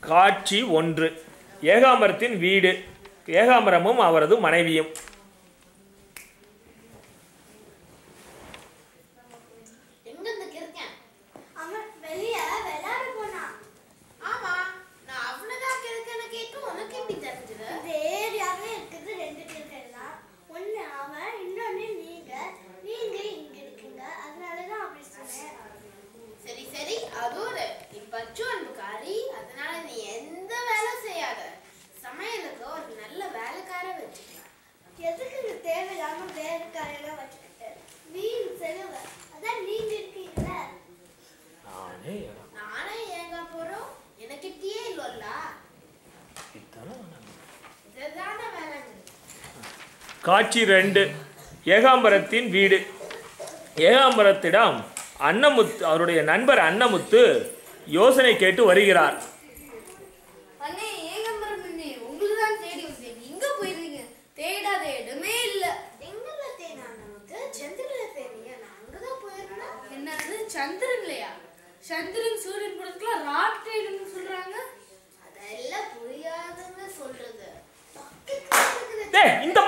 காட்சி 1. ஏகாம்பரத்தின் வீடு. ஏகாம்பரமும் அவரது மனைவியும். காட்சி 2. ஏகாம்பரத்தின் வீடு. ஏகாம்பரத்திடம் அன்னமுத்து அவருடைய நண்பர் அன்னமுத்து யோசனை கேட்டு வருகிறார். சந்திரன் சூரியன் படத்துல ராட்டைன்னு சொல்றாங்க. அதெல்லாம் புரியாதுன்னு சொல்றது. இந்த